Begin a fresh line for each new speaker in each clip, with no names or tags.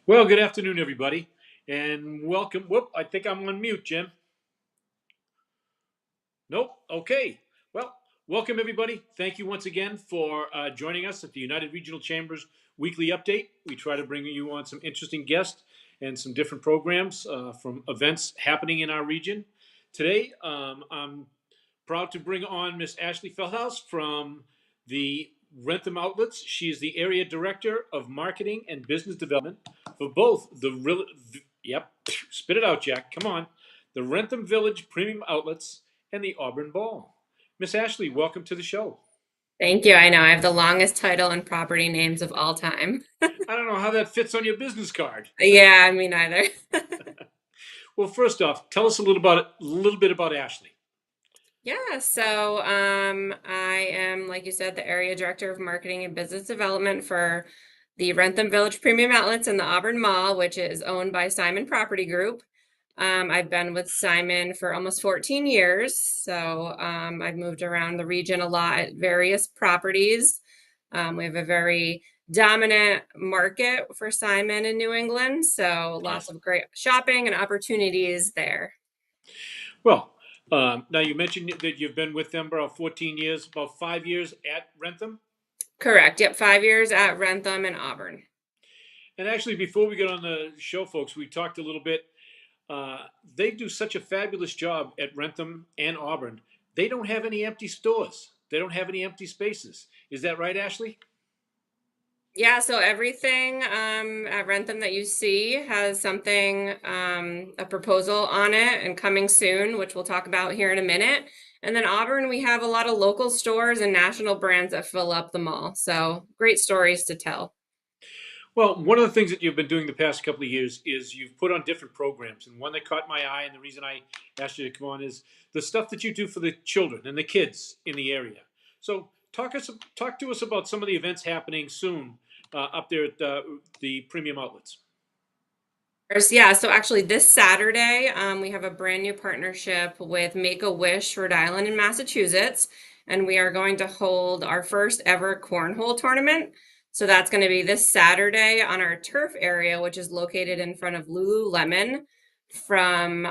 Well, good afternoon, everybody, and welcome. Whoop, I think I'm on mute, Jim. Nope. Okay. Well, welcome, everybody. Thank you once again for joining us at the United Regional Chambers weekly update. We try to bring you on some interesting guests and some different programs from events happening in our region. Today, I'm proud to bring on Miss Ashley Feldhaus from the Wrentham Outlets. She is the area director of marketing and business development for both yep, spit it out, Jack. Come on, the Wrentham Village Premium Outlets and the Auburn Ball. Miss Ashley, welcome to the show.
Thank you. I know I have the longest title and property names of all time.
I don't know how that fits on your business card.
Yeah, me neither.
Well, first off, tell us a little bit about Ashley.
I am, like you said, the area director of marketing and business development for the Wrentham Village Premium Outlets in the Auburn Mall, which is owned by Simon Property Group. I've been with Simon for almost 14 years, I've moved around the region a lot at various properties. We have a very dominant market for Simon in New England, so lots
Yes.
of great shopping and opportunities there.
Well, now you mentioned that you've been with them about 14 years, about 5 years at Wrentham.
Correct. Yep, 5 years at Wrentham and Auburn.
And actually, before we get on the show, folks, we talked a little bit. They do such a fabulous job at Wrentham and Auburn. They don't have any empty stores. They don't have any empty spaces. Is that right, Ashley?
Yeah, so everything at Wrentham that you see has something, a proposal on it and coming soon, which we'll talk about here in a minute. And then Auburn, we have a lot of local stores and national brands that fill up the mall. So great stories to tell.
Well, one of the things that you've been doing the past couple of years is you've put on different programs. And one that caught my eye, and the reason I asked you to come on, is the stuff that you do for the children and the kids in the area. So talk to us about some of the events happening soon up there at the premium outlets.
Yeah, so actually this Saturday, we have a brand new partnership with Make-A-Wish Rhode Island in Massachusetts, and we are going to hold our first ever cornhole tournament. So that's going to be this Saturday on our turf area, which is located in front of Lululemon from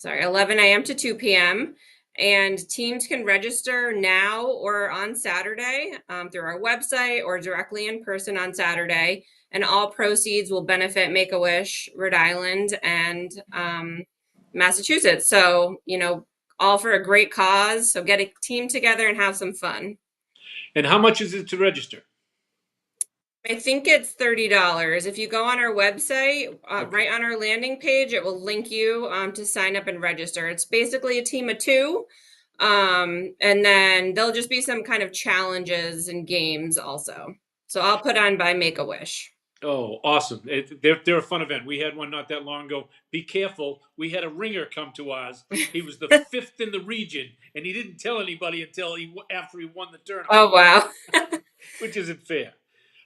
11 a.m. to 2 p.m. And teams can register now or on Saturday through our website or directly in person on Saturday. And all proceeds will benefit Make-A-Wish, Rhode Island, and Massachusetts. So, all for a great cause. So get a team together and have some fun.
And how much is it to register?
I think it's $30. If you go on our website,
Okay.
right on our landing page, it will link you to sign up and register. It's basically a team of two. And then there'll just be some kind of challenges and games also. So I'll put on by Make-A-Wish.
Oh, awesome. They're a fun event. We had one not that long ago. Be careful. We had a ringer come to ours. He was the fifth in the region, and he didn't tell anybody until after he won the tournament,
Oh, wow.
which isn't fair.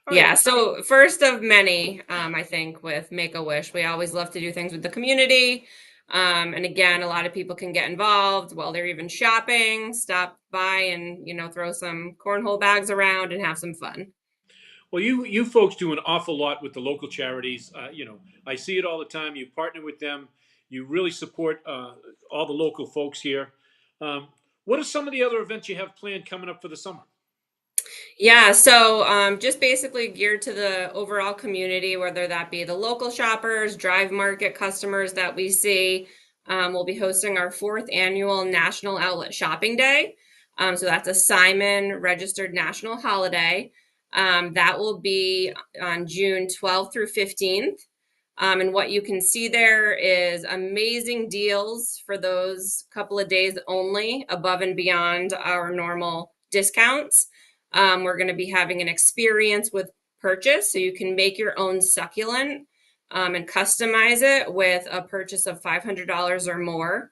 All right.
Yeah, so first of many, I think, with Make-A-Wish. We always love to do things with the community. And again, a lot of people can get involved while they're even shopping, stop by and, throw some cornhole bags around and have some fun.
Well, you folks do an awful lot with the local charities. I see it all the time. You partner with them. You really support all the local folks here. Um, what are some of the other events you have planned coming up for the summer?
Yeah, just basically geared to the overall community, whether that be the local shoppers, drive market customers that we see. We'll be hosting our fourth annual National Outlet Shopping Day. So that's a Simon registered national holiday. That will be on June 12th through 15th. And what you can see there is amazing deals for those couple of days only, above and beyond our normal discounts. We're going to be having an experience with purchase, so you can make your own succulent and customize it with a purchase of $500 or more.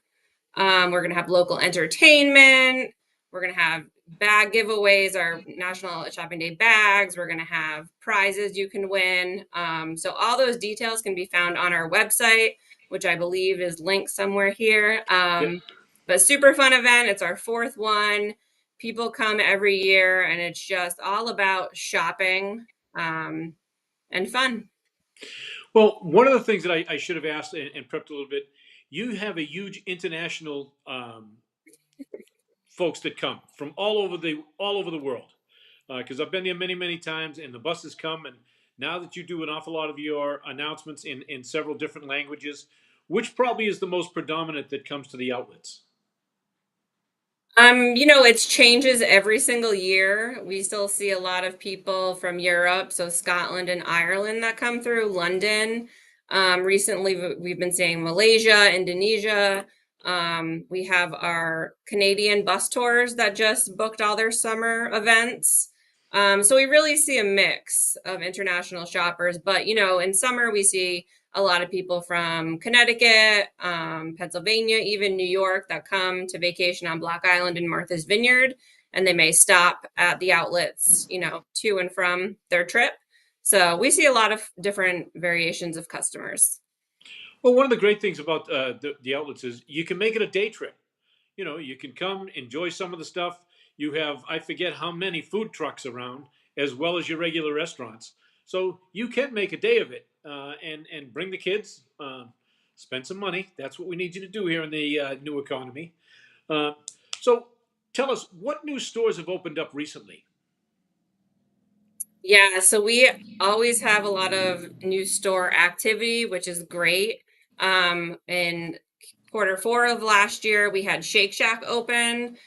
We're going to have local entertainment. We're going to have bag giveaways, our National Shopping Day bags. We're going to have prizes you can win. So all those details can be found on our website, which I believe is linked somewhere here.
Yep.
But super fun event. It's our fourth one. People come every year, and it's just all about shopping. and fun.
Well, one of the things that I should have asked and prepped a little bit, you have a huge international folks that come from all over the world. Because I've been there many times, and the buses come, and now that you do an awful lot of your announcements in several different languages, which probably is the most predominant that comes to the outlets?
It changes every single year. We still see a lot of people from Europe, so Scotland and Ireland that come through, London. Recently, we've been seeing Malaysia, Indonesia. We have our Canadian bus tours that just booked all their summer events. So we really see a mix of international shoppers. But, in summer, we see a lot of people from Connecticut, Pennsylvania, even New York that come to vacation on Block Island and Martha's Vineyard, and they may stop at the outlets, to and from their trip. So we see a lot of different variations of customers.
Well, one of the great things about the outlets is you can make it a day trip. You can come enjoy some of the stuff. You have, I forget how many food trucks around, as well as your regular restaurants. So you can make a day of it, and bring the kids, spend some money. That's what we need you to do here in the new economy. Uh, so tell us, what new stores have opened up recently?
Yeah, so we always have a lot of new store activity, which is great. In quarter 4 of last year, we had Shake Shack open,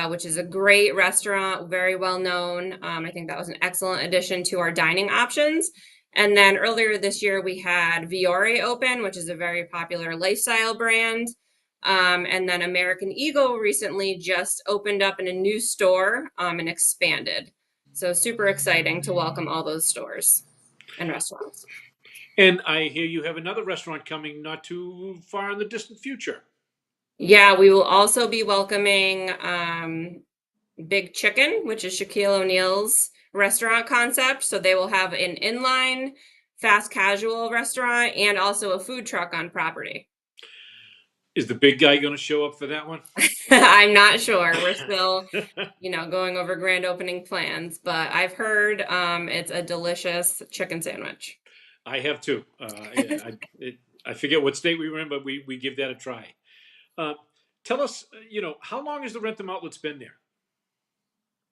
which is a great restaurant, very well known. I think that was an excellent addition to our dining options. And then earlier this year, we had Viore open, which is a very popular lifestyle brand. And then American Eagle recently just opened up in a new store, and expanded. So super exciting to welcome all those stores and restaurants.
And I hear you have another restaurant coming not too far in the distant future.
Yeah, we will also be welcoming Big Chicken, which is Shaquille O'Neal's restaurant concept. So they will have an inline fast casual restaurant and also a food truck on property.
Is the big guy going to show up for that one?
I'm not sure. We're still, going over grand opening plans, but I've heard it's a delicious chicken sandwich.
I have too. Yeah, I forget what state we were in, but we give that a try. Uh, Tell us, how long has the Wrentham Outlets been there?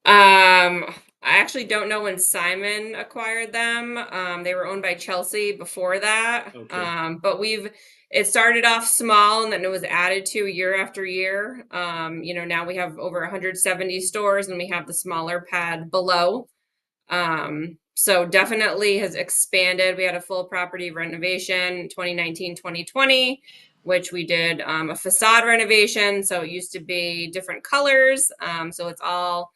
I actually don't know when Simon acquired them. They were owned by Chelsea before that.
Okay.
But it started off small and then it was added to year after year. Now we have over 170 stores and we have the smaller pad below. So definitely has expanded. We had a full property renovation 2019, 2020, which we did a facade renovation. So it used to be different colors. So it's all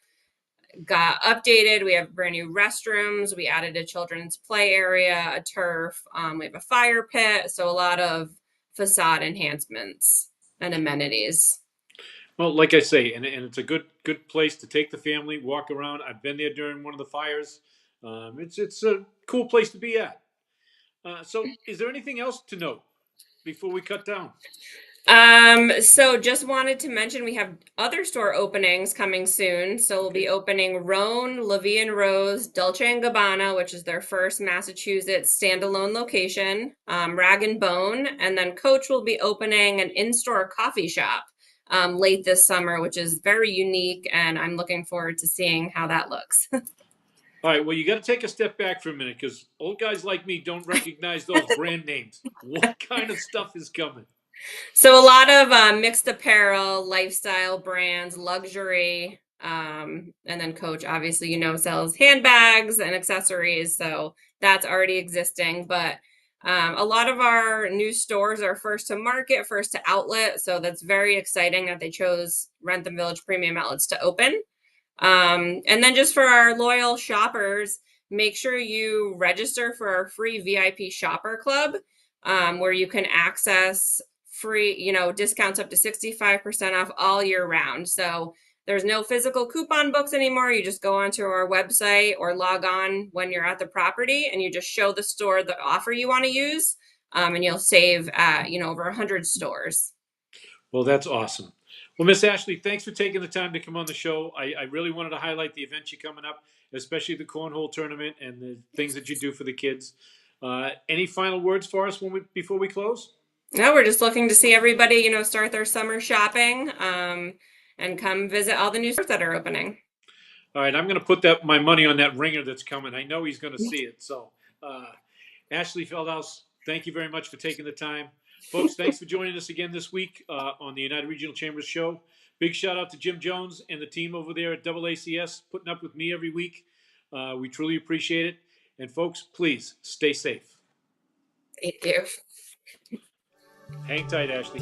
got updated. We have brand new restrooms. We added a children's play area, a turf. We have a fire pit. So a lot of facade enhancements and amenities.
Well, like I say, and it's a good place to take the family, walk around. I've been there during one of the fires. It's a cool place to be at. So, is there anything else to note before we cut down?
So just wanted to mention we have other store openings coming soon. So we'll be
Okay.
opening Roan, Levy and Rose, Dolce and Gabbana, which is their first Massachusetts standalone location, Rag and Bone, and then Coach will be opening an in-store coffee shop late this summer, which is very unique, and I'm looking forward to seeing how that looks.
All right. Well, you got to take a step back for a minute because old guys like me don't recognize those brand names. What kind of stuff is coming?
So a lot of mixed apparel, lifestyle brands, luxury, and then Coach obviously sells handbags and accessories, so that's already existing. But a lot of our new stores are first to market, first to outlet, so that's very exciting that they chose Wrentham Village Premium Outlets to open. And then just for our loyal shoppers, make sure you register for our free VIP shopper club, where you can access free, discounts up to 65% off all year round. So there's no physical coupon books anymore. You just go onto our website or log on when you're at the property and you just show the store the offer you want to use. And you'll save at, over 100 stores.
Well, that's awesome. Well, Miss Ashley, thanks for taking the time to come on the show. I really wanted to highlight the events you coming up, especially the cornhole tournament and the things that you do for the kids. Any final words for us before we close?
No, we're just looking to see everybody, start their summer shopping, and come visit all the new stores that are opening.
All right, I'm going to put my money on that ringer that's coming. I know he's going to see it. So, uh, Ashley Feldhouse, thank you very much for taking the time. Folks, thanks for joining us again this week on the United Regional Chambers show. Big shout out to Jim Jones and the team over there at AACS putting up with me every week. We truly appreciate it. And folks, please stay safe.
Thank you.
Hang tight, Ashley.